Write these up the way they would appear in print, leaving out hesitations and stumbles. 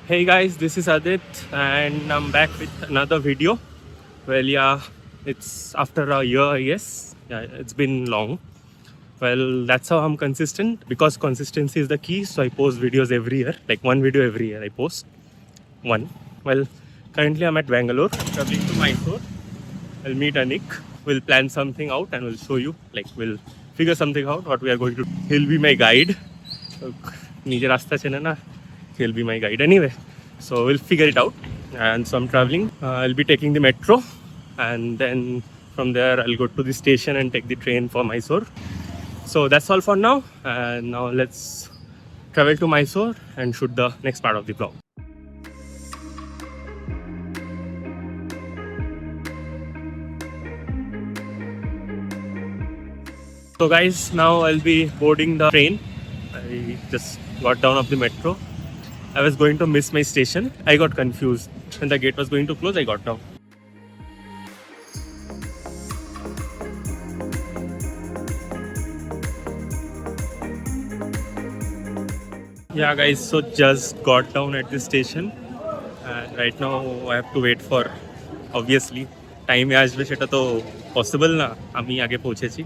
Hey guys, this is Adit and I'm back with another video. Well, yeah, it's after a year, I guess. Yeah, it's been long. Well, that's how I'm consistent because consistency is the key. So I post videos every year, like one video every year I post. One. Well, currently I'm at Bangalore, traveling to Mysore. I'll meet Anik. We'll plan something out and we'll show you. Like, we'll figure something out what we are going to do. He'll be my guide. নিজে রাস্তা চেনে না, he'll be my guide anyway. So we'll figure it out. And so I'm traveling. I'll be taking the metro, and then from there I'll go to the station and take the train for Mysore. So that's all for now. And now let's travel to Mysore and shoot the next part of the vlog. So guys, now I'll be boarding the train. I just got down of the metro. I was going to miss my station. I got confused. When the gate was going to close, I got down. Yeah guys, so just got down at the station. And right now I have to wait for, obviously, time আসবে সেটা তো possible না, আমি আগে পৌঁছেছি.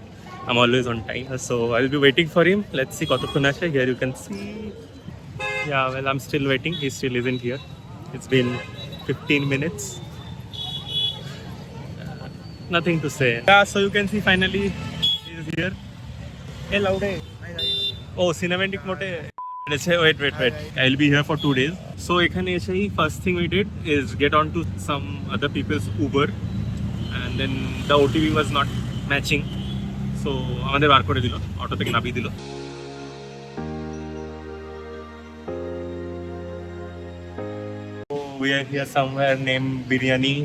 I'm always on time. So I'll be waiting for him. Let's see কতক্ষণ আসে. Here you can see. Yeah, well, I'm still waiting. He still isn't here. It's been 15 minutes. Nothing to say. Yeah, so you can see finally he's here. Hey, Laude. Oh, cinematic mode. Wait. I'll be here for 2 days. So এখানে এসেই first thing we did is get onto some other people's Uber, and then the OTV was not matching. So আমাদের বার করে দিল, auto থেকে নামিয়ে দিল. We are here somewhere named Biryani.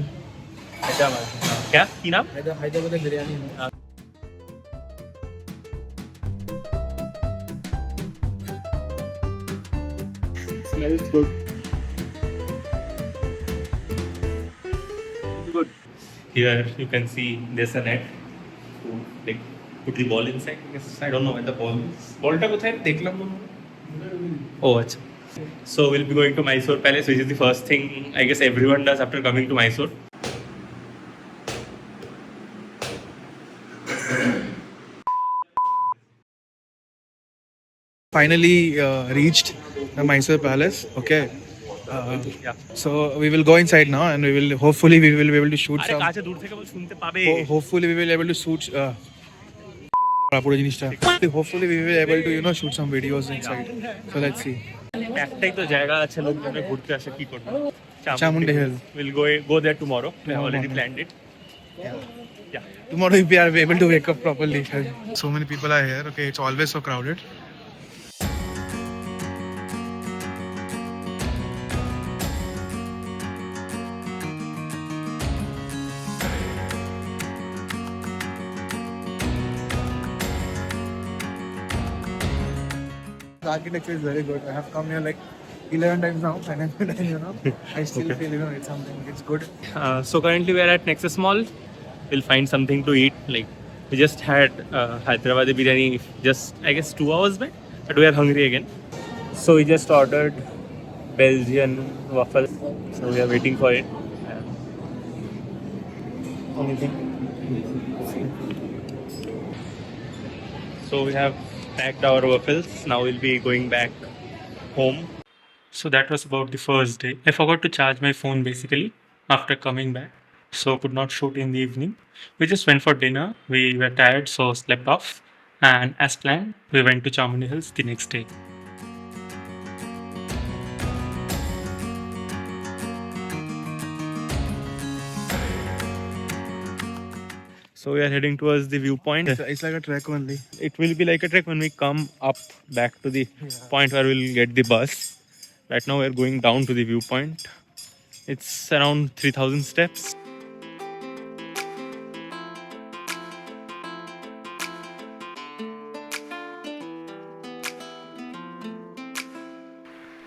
क्या की नाम? Hyderabad biryani Smells good. Good. Here you can see there's a net to like put the ball inside. I don't know where the ball is. Ballটা কোথায় দেখলাম না. Oh, আচ্ছা. So we'll be going to Mysore Palace, which is the first thing I guess everyone does after coming to Mysore. finally reached the Mysore Palace. Okay. Yeah. So we will go inside now, and we will hopefully we will be able to shoot আরে some. কাছে দূর থেকে বল শুনতে পাবে. Hopefully we will be able to shoot. পুরো জিনিসটা. Hopefully we will be able to shoot some videos inside. So let's see. একটাই তো জায়গা আছে লোকজনে ঘুরতে আসে, কি করবে? Chamundi Hill. We'll go there tomorrow. We have already planned it. Yeah. Tomorrow if we are able to wake up properly. So many people are here. Okay, it's always so crowded. The architecture is very good. I have come here like 11 times now, and I still feel it's something. It's good. So currently we are at Nexus Mall. We'll find something to eat. Like we just had Hyderabadi biryani just I guess 2 hours back, but we are hungry again. So we just ordered Belgian waffles. So we are waiting for it. Anything? So we have packed our waffles. Now we'll be going back home. So that was about the first day. I forgot to charge my phone basically after coming back. So could not shoot in the evening. We just went for dinner. We were tired, so slept off. And as planned, we went to Chamundi Hills the next day. So we are heading towards the viewpoint. It's like a trek only. It will be like a trek when we come up back to the point where we'll get the bus. Right now we're going down to the viewpoint. It's around 3,000 steps.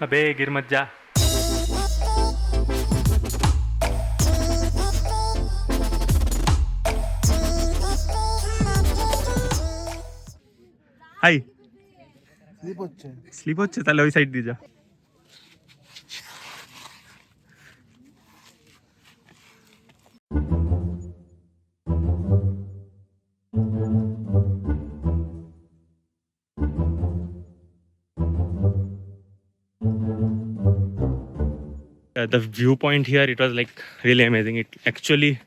अबे गिर मत जा. High slip হচ্ছে slip হচ্ছে, তাহলে ওই side দিয়ে যা. the viewpoint here, it was like really amazing. It actually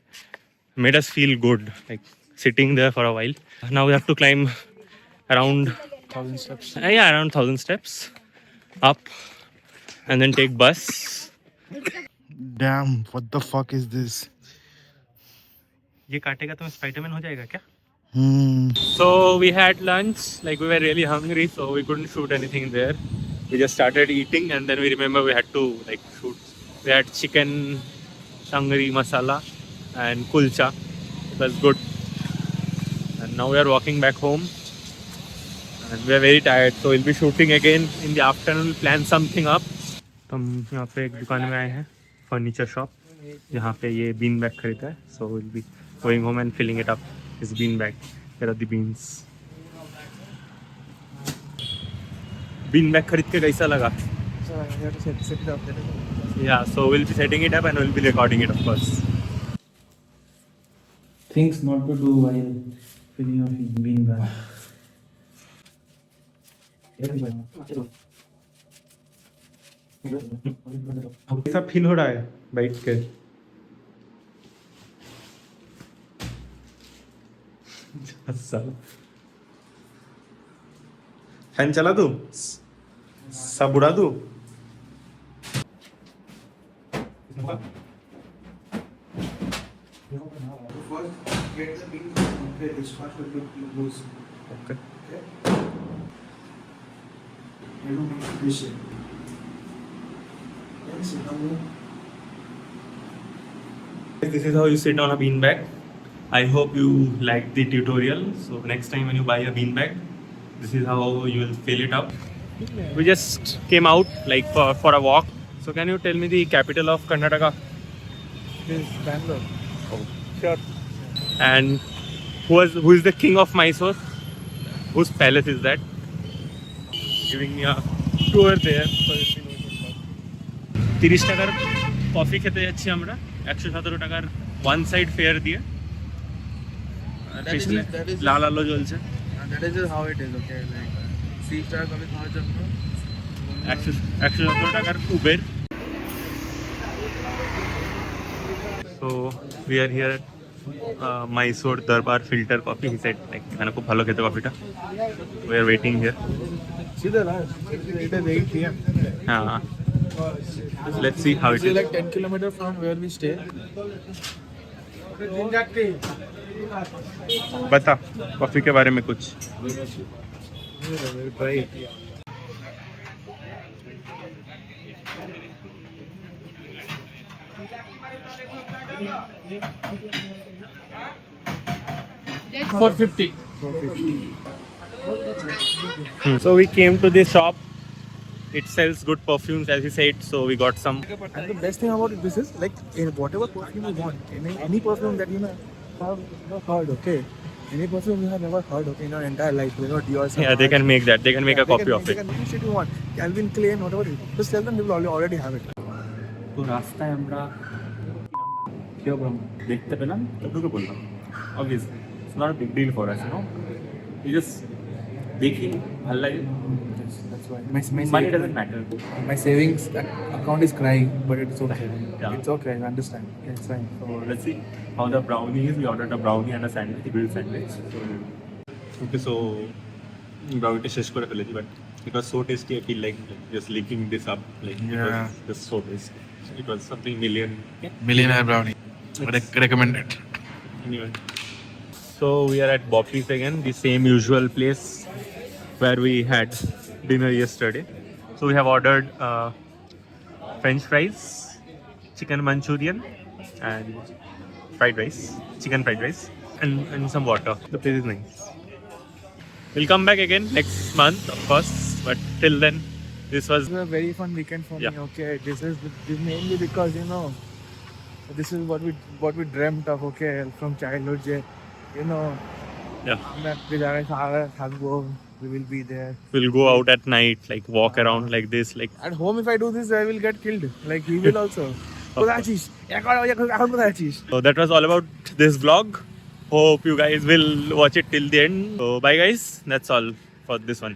made us feel good, like sitting there for a while. Now we have to climb around 1,000 steps. yeah, around 1,000 steps up and then take bus. Damn, what the fuck is this? ये काटेगा तो Spiderman हो जाएगा क्या? Hmm. So we had lunch, like we were really hungry, so we couldn't shoot anything there. We just started eating and then we remember we had to like shoot. We had chicken, tangri masala and kulcha. It was good. And now we are walking back home and we are very tired, so we'll be shooting again in the afternoon. We'll plan something up. तो हम यहाँ पे एक दुकान में आए हैं, furniture shop, जहाँ पे ये बीन बैग खरीदा है. So we'll be going home and filling it up. This bean bag. Here are the beans. Bean bag खरीद के कैसा लगा? So you have to set it up. Yeah, so we'll be setting it up and we'll be recording it, of course. Things not to do while filling of bean bag. कैसा feel हो रहा है बैठ के? Fan चला दूं? सब उड़ा दूं? This is how you sit on a bean bag. I hope you liked the tutorial. So next time when you buy a bean bag, this is how you will fill it up. We just came out like for a walk. So can you tell me the capital of Karnataka? This is Bangalore. Sure. And who is the king of Mysore? Whose palace is that? Giving me a tour there. So if you know it. 30 টাকার coffee খেতে যাচ্ছি আমরা, 117 টাকার one side fair দিয়ে। আর পিছনে লাল আলো জ্বলছে। That is just how it is, okay? Like 3 star coffee খাওয়ার জন্য 117 টাকার Uber. So we are here at Mysore Darbar Filter Coffee. He said like এখানে খুব ভালো খেতে কফিটা। We are waiting here. See the rush. It is 8 p.m. हाँ। Let's see how it This is is. like 10 kilometers from where we stay. बता coffee के बारे में कुछ। We'll try it. $450. So we came to this shop. It sells good perfumes, as he said. So we got some. And the best thing about this is like in whatever perfume you want, any perfume that you know have never heard, okay? Any perfume you have never heard, okay, in your entire life, you know, Dior. Yeah, they can make that. They can make a copy of They it. can make shit you want. Calvin Klein, whatever it is. Just tell them they will already have it. তো রাস্তায় আমরা কি হবে দেখতে পেলাম তো ঢুকে পড়লাম obviously it's not a big deal for us, you know, we just দেখি ভালো লাগে, That's why. money doesn't matter. My savings account is crying, but it's okay. Yeah. It's okay, I understand. It's fine. So let's see how the brownie is. We ordered a brownie and a sandwich, a grilled sandwich. Okay, so brownie শেষ করে ফেলেছি, but it was so tasty. I feel like just licking this up, like it was just so tasty. It was something million. Millionaire brownie. Recommended. Anyway, so we are at Boppy's again, the same usual place where we had dinner yesterday. So we have ordered French fries, chicken Manchurian, and fried rice, chicken fried rice, and some water. The place is nice. We'll come back again next month, of course, but till then, this was. This was a very fun weekend for Yeah. me. Okay, this is mainly because you know, this is what we dreamt of. Okay, from childhood, you know. Yeah. We will be there. We'll go out at night, like walk around like this, like. At home, if I do this, I will get killed. Like he will also. কোথায় আছিস? এখন কোথায় আছিস? So that was all about this vlog. Hope you guys will watch it till the end. So bye guys, that's all for this one.